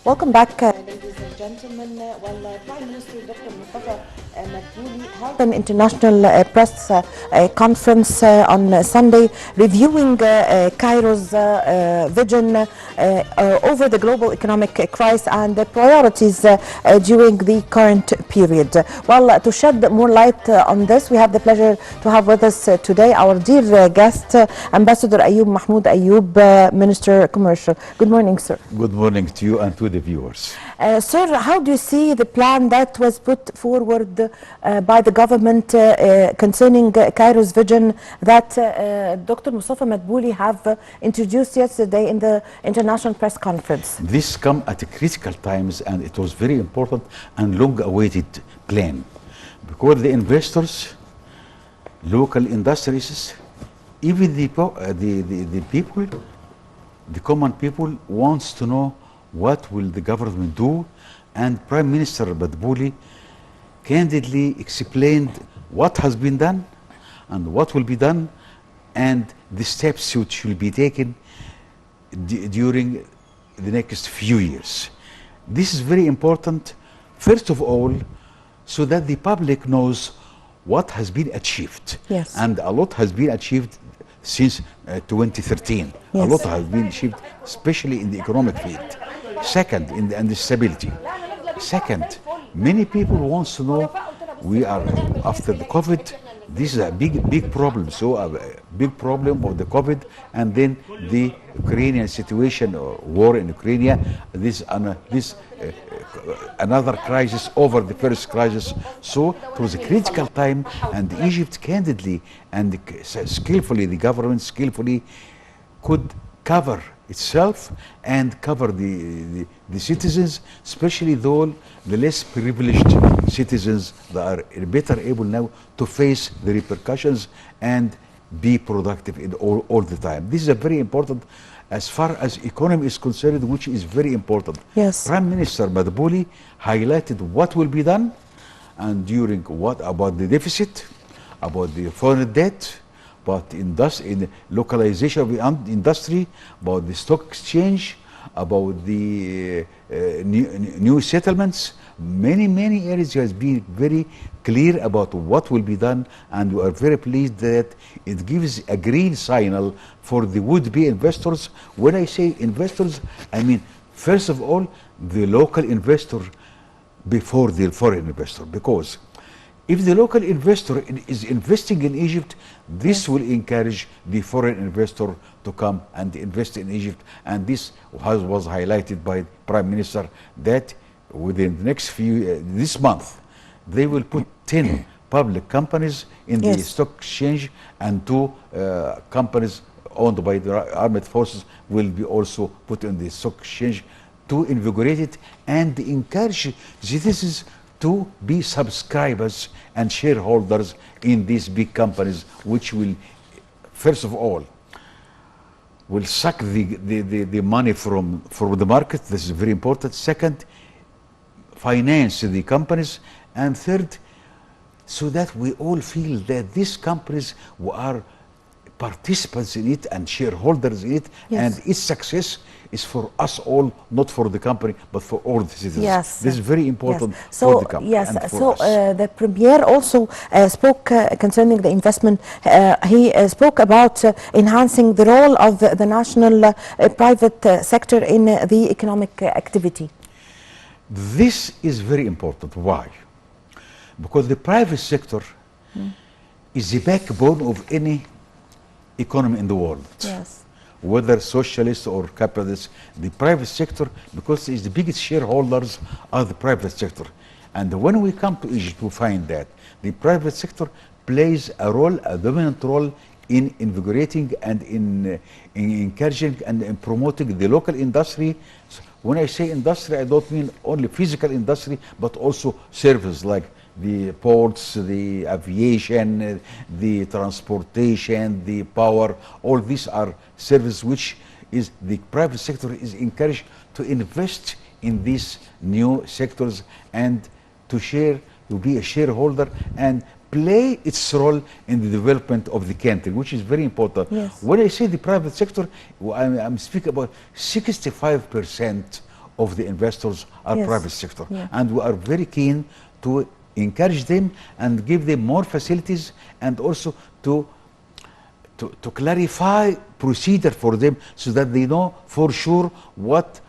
Welcome back, ladies and gentlemen. Prime Minister Dr. Mustafa Madbouli held an international press conference on Sunday, reviewing Cairo's vision over the global economic crisis and the priorities during the current period. Well, to shed more light on this, we have the pleasure to have with us today our dear guest, Ambassador Ayoub Mahmoud Ayoub, Minister Commercial. Good morning, sir. Good morning to you and to the viewers. Sir, how do you see the plan that was put forward by the government concerning Cairo's vision that Dr. Mustafa Madbouli have introduced yesterday in the international press conference? This come at a critical times, and it was very important and long-awaited plan, because the investors, local industries, even the people, the common people wants to know what will the government do, and Prime Minister Madbouli candidly explained what has been done and what will be done and the steps which will be taken during the next few years. This is very important, first of all, so that the public knows what has been achieved. Yes. And a lot has been achieved since 2013. Yes. A lot has been achieved, especially in the economic field. Second, in the stability. Second, many people want to know, we are after the COVID, this is a big problem. So a big problem of the COVID, and then the Ukrainian situation, or war in Ukraine, another crisis over the first crisis. So it was a critical time, and Egypt candidly and skillfully, the government skillfully could cover itself and cover the citizens, especially the less privileged citizens that are better able now to face the repercussions and be productive in all the time. This is a very important as far as economy is concerned, which is very important. Yes. Prime Minister Madbouli highlighted what will be done, and during what about the deficit, about the foreign debt, about in localization of the industry, about the stock exchange, about the new settlements. Many areas has been very clear about what will be done, and we are very pleased that it gives a green signal for the would-be investors. When I say investors, I mean first of all the local investor before the foreign investor, because if the local investor is investing in Egypt, this will encourage the foreign investor to come and invest in Egypt. And this was highlighted by Prime Minister that within the next this month, they will put 10 public companies in the stock exchange, and 2 companies owned by the armed forces will be also put in the stock exchange to invigorate it and encourage citizens to be subscribers and shareholders in these big companies, which will, first of all, will suck the money from the market. This is very important. Second, finance the companies. And third, so that we all feel that these companies who are participants in it and shareholders in it, and its success is for us all, not for the company, but for all the citizens. Yes. This is very important so, for the company. Yes, and for so us. the Premier also spoke concerning the investment. He spoke about enhancing the role of the national private sector in the economic activity. This is very important. Why? Because the private sector is the backbone of any economy in the world. Yes. Whether socialist or capitalist, the private sector, because it's the biggest shareholders are the private sector. And when we come to Egypt, we find that the private sector plays a dominant role in invigorating and in encouraging and in promoting the local industry. So when I say industry, I don't mean only physical industry, but also services like the ports, the aviation, the transportation, the power. All these are services which is the private sector is encouraged to invest in these new sectors and to be a shareholder and play its role in the development of the country, which is very important. Yes. When I say the private sector, I'm speaking about 65% of the investors are Yes. private sector. Yeah. And we are very keen to encourage them and give them more facilities, and also to clarify procedure for them, so that they know for sure what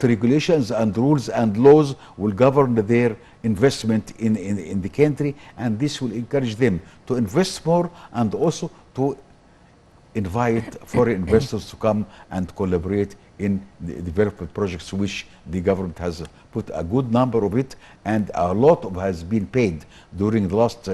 regulations and rules and laws will govern their investment in the country, and this will encourage them to invest more, and also to invite foreign investors to come and collaborate in the development projects, which the government has put a good number of it, and a lot of has been paid during the last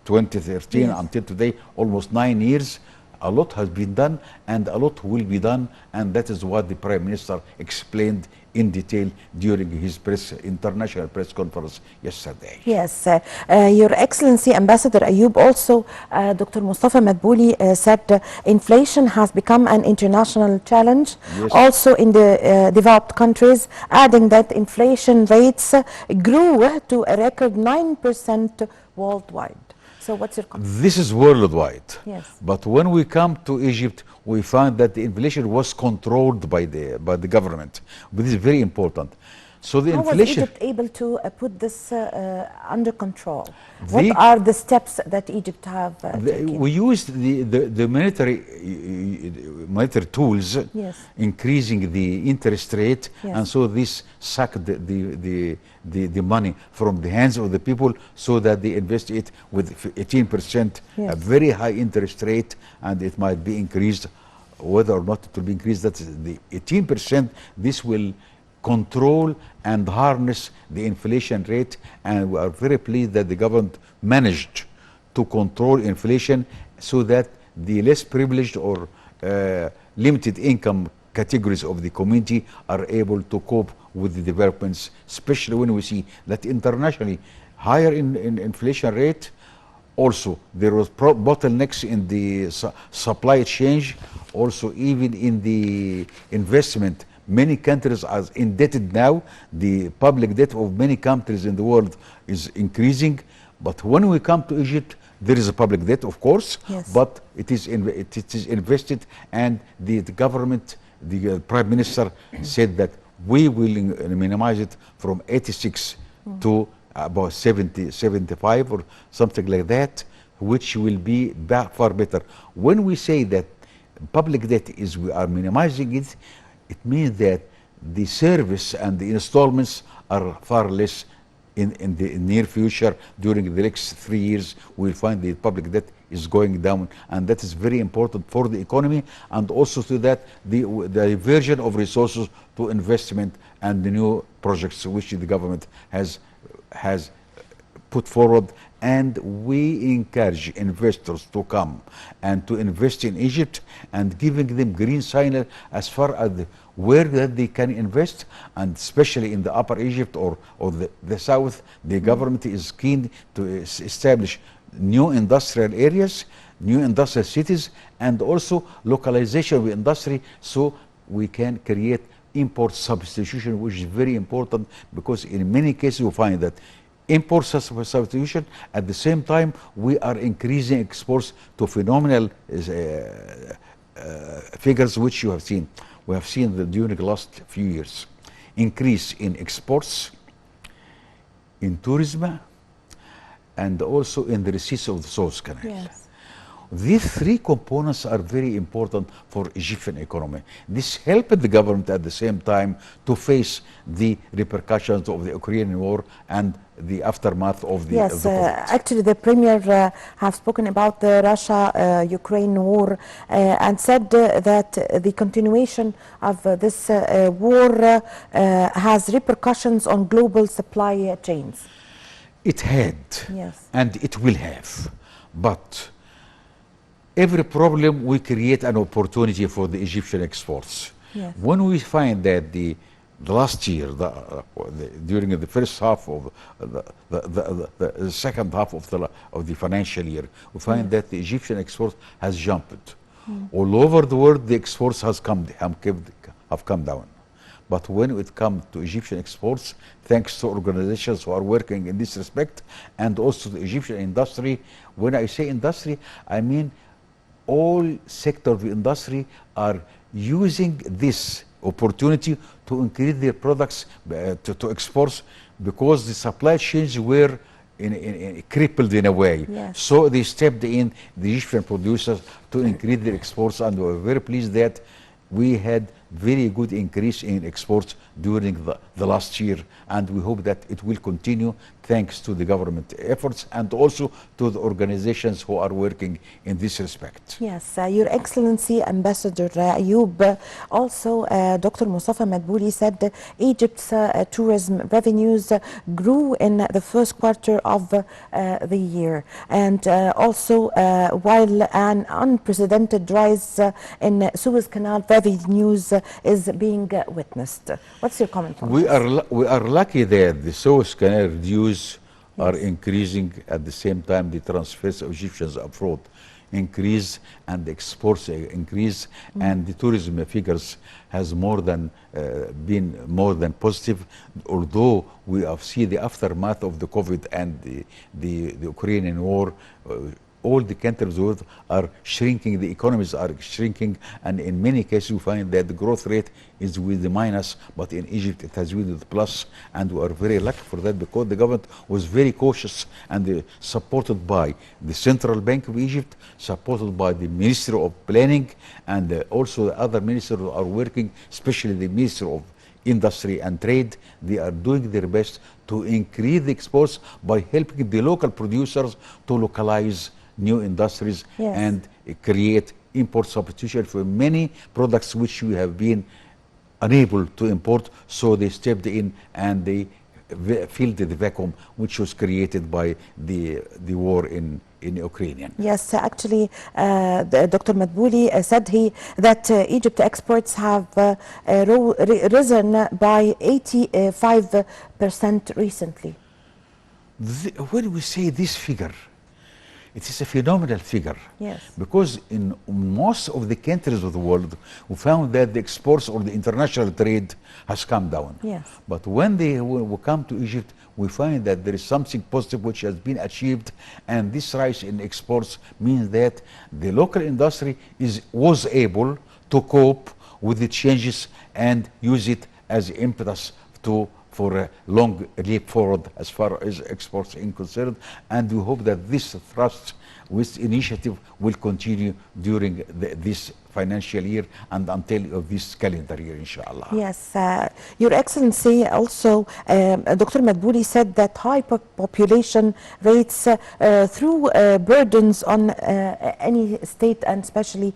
2013 Yes. until today, almost 9 years. A lot has been done, and a lot will be done, and that is what the Prime Minister explained in detail during his international press conference yesterday. Yes, Your Excellency Ambassador Ayoub, also Dr. Mustafa Madbouli said inflation has become an international challenge, Yes. also in the developed countries, adding that inflation rates grew to a record 9% worldwide. So what's your comment? This is worldwide. Yes. But when we come to Egypt, we find that the inflation was controlled by the government. But this is very important. So the How was inflation. Egypt able to put this under control? The- What are the steps that Egypt have taken? We used the monetary tools, Yes. increasing the interest rate, Yes. and so this sucked the money from the hands of the people, so that they invest it with 18%, Yes. a very high interest rate, and it might be increased. Whether or not it will be increased, that's the 18%. This will control and harness the inflation rate, and we are very pleased that the government managed to control inflation, so that the less privileged or limited income categories of the community are able to cope with the developments, especially when we see that internationally higher in inflation rate. Also, there was bottlenecks in the supply chain. Also, even in the investment, many countries are indebted now. The public debt of many countries in the world is increasing. But when we come to Egypt, there is a public debt, of course, Yes. but it is invested, and the government, the Prime Minister said that we will minimize it from 86 to about 70, 75 or something like that, which will be far better. When we say that public debt is, we are minimizing it, it means that the service and the installments are far less in the near future. During the next 3 years, we'll find the public debt is going down, and that is very important for the economy, and also to that the diversion of resources to investment and the new projects which the government has put forward. And we encourage investors to come and to invest in Egypt, and giving them green signal as far as where that they can invest, and especially in the Upper Egypt or the south. The government is keen to establish new industrial areas, new industrial cities, and also localization of industry, so we can create import substitution, which is very important, because in many cases we find that import substitution, at the same time we are increasing exports to phenomenal figures, which you have seen. We have seen that during the last few years, increase in exports, in tourism, and also in the receipts of the Suez Canal. Yes. These three components are very important for Egyptian economy. This helped the government at the same time to face the repercussions of the Ukrainian war and the aftermath of the Yes, of the conflict. actually the Premier have spoken about the Russia-Ukraine war and said that the continuation of this war has repercussions on global supply chains. It had, Yes. and it will have, but every problem we create an opportunity for the Egyptian exports. Yes. When we find that the last year, during the first half of the second half of the financial year, we find that the Egyptian exports has jumped. All over the world, the exports have come down. But when it comes to Egyptian exports, thanks to organizations who are working in this respect, and also the Egyptian industry, when I say industry, I mean all sectors of the industry are using this opportunity to increase their products to exports, because the supply chains were crippled in a way. Yes. So they stepped in, the Egyptian producers, to increase their exports, and we were very pleased that we had very good increase in exports during the last year, and we hope that it will continue thanks to the government efforts and also to the organizations who are working in this respect. Yes, Your Excellency Ambassador Ayoub, also Dr. Mustafa Madbouli said Egypt's tourism revenues grew in the first quarter of the year, and also while an unprecedented rise in Suez Canal revenues is being witnessed. What's your comment on this? We are lucky that the Suez Canal dues are increasing. At the same time, the transfers of Egyptians abroad increase and the exports increase, and the tourism figures has more than been more than positive. Although we have seen the aftermath of the COVID and the Ukrainian war, all the countries are shrinking, the economies are shrinking, and in many cases we find that the growth rate is with the minus, but in Egypt it has been with the plus, and we are very lucky for that, because the government was very cautious, and supported by the Central Bank of Egypt, supported by the Ministry of Planning, and also the other ministers who are working, especially the Ministry of Industry and Trade. They are doing their best to increase the exports by helping the local producers to localize new industries and create import substitution for many products which we have been unable to import. So they stepped in and they filled the vacuum which was created by the war in Ukraine. Yes, actually, Dr. Madbouli said that Egypt exports have risen by 85% recently. When we say this figure, it is a phenomenal figure. Yes. Because in most of the countries of the world, we found that the exports or the international trade has come down. Yes. But when we come to Egypt, we find that there is something positive which has been achieved, and this rise in exports means that the local industry was able to cope with the changes and use it as impetus for a long leap forward as far as exports are concerned, and we hope that this thrust with initiative will continue during this financial year and until of this calendar year, inshallah. Yes, Your Excellency, also Dr. Madbouli said that high population rates threw burdens on any state, and especially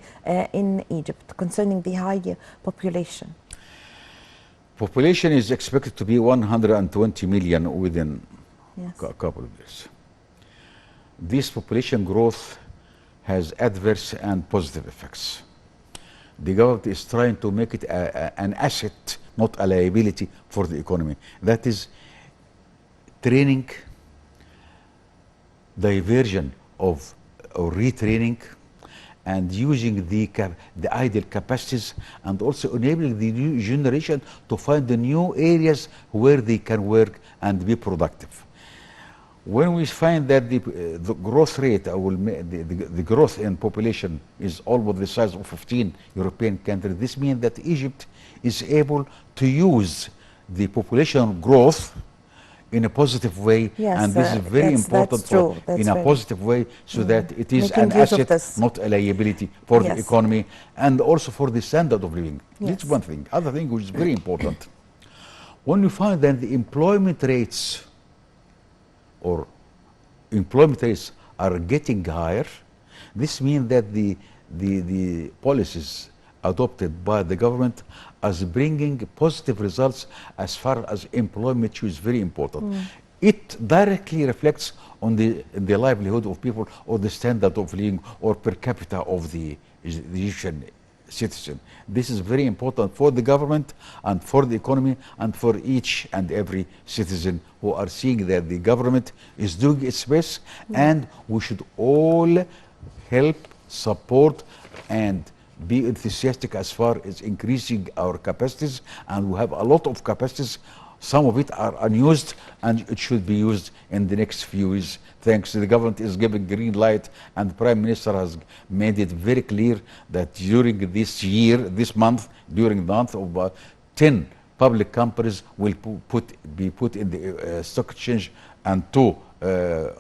in Egypt, concerning the high population. Population is expected to be 120 million within a couple of years. This population growth has adverse and positive effects. The government is trying to make it an asset, not a liability for the economy. That is training, diversion or retraining, and using the idle capacities, and also enabling the new generation to find the new areas where they can work and be productive. When we find that the growth rate, the growth in population is almost the size of 15 European countries, this means that Egypt is able to use the population growth in a positive way, and this is very important in a positive way, so that it is an asset, not a liability for the economy, and also for the standard of living. That's one thing. Other thing which is very important, when you find that the employment rates are getting higher, this means that the policies adopted by the government as bringing positive results as far as employment, which is very important. It directly reflects on the livelihood of people, or the standard of living, or per capita of the Egyptian citizen. This is very important for the government and for the economy and for each and every citizen who are seeing that the government is doing its best, and we should all help, support, and be enthusiastic as far as increasing our capacities, and we have a lot of capacities Some of it are unused, and it should be used in the next few years. Thanks to the government is giving green light, and the Prime Minister has made it very clear that during this year, this month, during the month of 10 public companies will be put in the stock exchange, and 2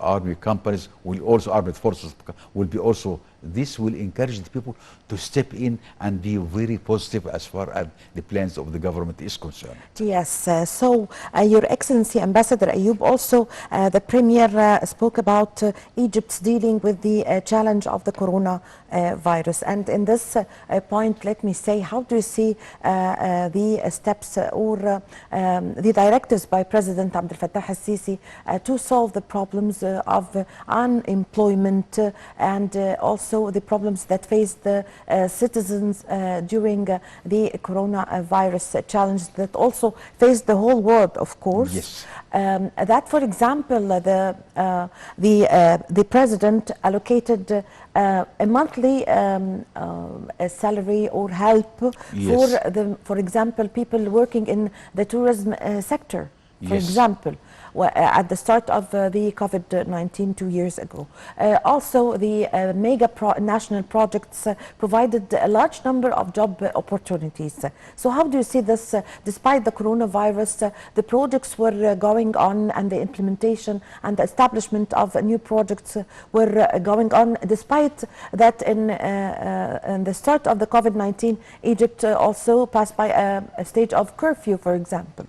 army companies will also, armed forces will be also. This will encourage the people to step in and be very positive as far as the plans of the government is concerned. Yes, Your Excellency Ambassador Ayoub, also the Premier spoke about Egypt's dealing with the challenge of the corona virus. And in this point, let me say, how do you see the steps or the directives by President Abdel Fattah al-Sisi to solve the problems of unemployment and also the problems that face the citizens during the coronavirus challenge that also faced the whole world, of course? Yes. That, for example, the president allocated a monthly salary or help Yes. for example, people working in the tourism sector, for Yes. example. At the start of the COVID-19 2 years ago. Also, the mega national projects provided a large number of job opportunities. So how do you see this? Despite the coronavirus, the projects were going on, and the implementation and the establishment of new projects were going on. Despite that, in the start of the COVID-19, Egypt also passed by a stage of curfew, for example.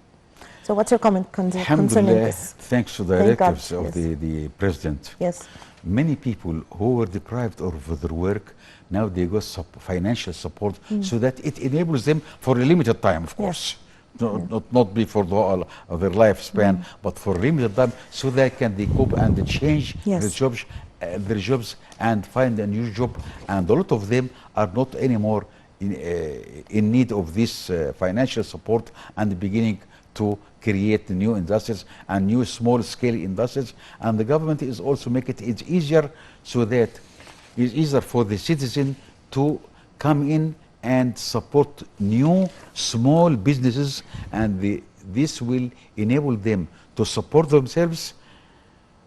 So what's your comment concerning this? Thanks to the directives of the president. Yes. Many people who were deprived of their work, now they got financial support so that it enables them for a limited time, of course. Yes. Not be for the whole of their lifespan, but for a limited time, so they can cope and change their jobs and find a new job. And a lot of them are not anymore in need of this financial support and beginning to create new industries and new small-scale industries, and the government is also making it easier, so that it's easier for the citizen to come in and support new small businesses, and this will enable them to support themselves,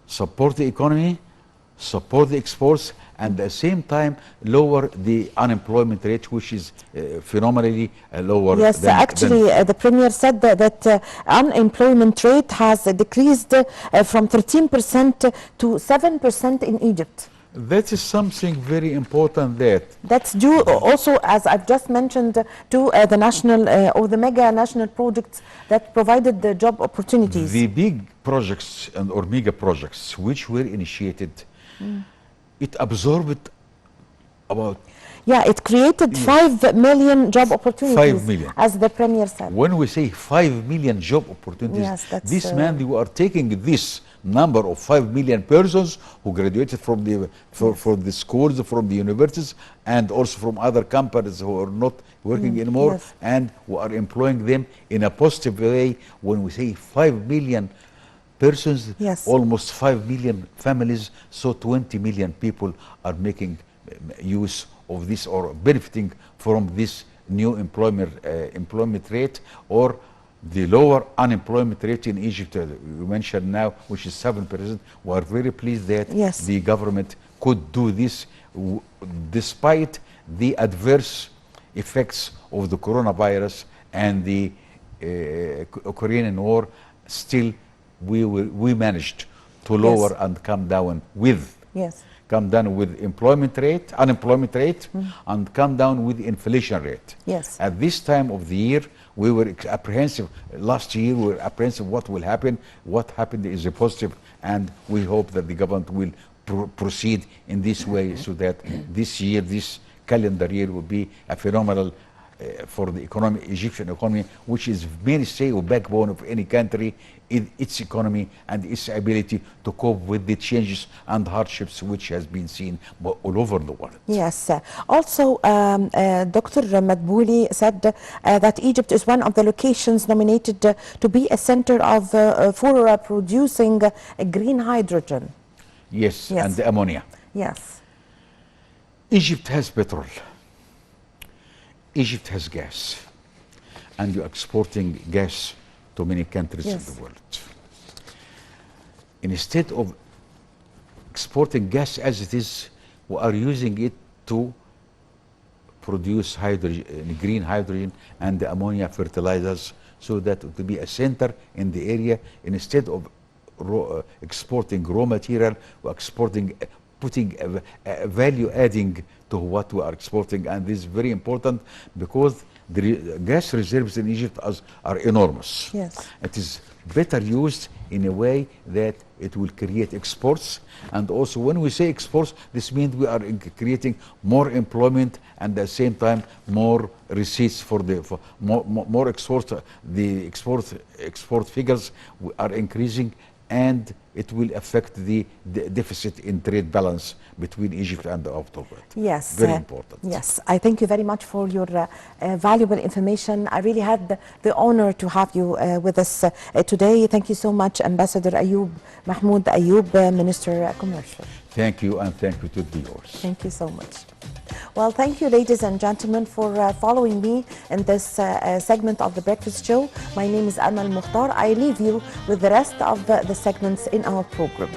support the economy, support the exports, and at the same time lower the unemployment rate, which is phenomenally lower. Yes, actually, the Premier said that unemployment rate has decreased from 13% to 7% in Egypt. That is something very important. That's due also, as I've just mentioned, to the national or the mega national projects that provided the job opportunities. The big projects or mega projects which were initiated, it absorbed about... Yeah, it created 5 million job opportunities. 5 million. As the Premier said. When we say 5 million job opportunities, this means you are taking this number of 5 million persons who graduated from the schools, from the universities, and also from other companies who are not working anymore, and who are employing them in a positive way. When we say 5 million persons, almost 5 million families, so 20 million people are making use of this or benefiting from this new employment rate, or the lower unemployment rate in Egypt. You mentioned now, which is 7%. We are very pleased that the government could do this despite the adverse effects of the coronavirus and the Ukrainian war. Still, we managed to lower and come down with unemployment rate, and come down with inflation rate. Yes. At this time of the year, we were apprehensive. Last year, we were apprehensive what will happen. What happened is a positive, and we hope that the government will proceed in this way, so that this year, this calendar year, will be a phenomenal for the Egyptian economy, which is mainstay or backbone of any country, its economy and its ability to cope with the changes and hardships which has been seen all over the world. Yes. Also, Dr. Madbouli said that Egypt is one of the locations nominated to be a center for producing green hydrogen. Yes, and the ammonia. Yes. Egypt has petrol. Egypt has gas, and you're exporting gas to many countries in Yes. the world. Instead of exporting gas as it is, we are using it to produce hydrogen, green hydrogen and the ammonia fertilizers, so that it will be a center in the area. Instead of exporting raw material, we're exporting, putting a value adding to what we are exporting. And this is very important because the gas reserves in Egypt are enormous. Yes. It is better used in a way that it will create exports. And also when we say exports, this means we are creating more employment and at the same time more receipts for more exports. The export figures are increasing, and it will affect the deficit in trade balance between Egypt and the outer world. Yes. Very important. Yes, I thank you very much for your valuable information. I really had the honor to have you with us today. Thank you so much, Ambassador Ayoub, Mahmoud Ayoub, Minister Commercial. Thank you, and thank you to the viewers. Thank you so much. Well, thank you, ladies and gentlemen, for following me in this segment of The Breakfast Show. My name is Amal Mukhtar. I leave you with the rest of the segments in our program.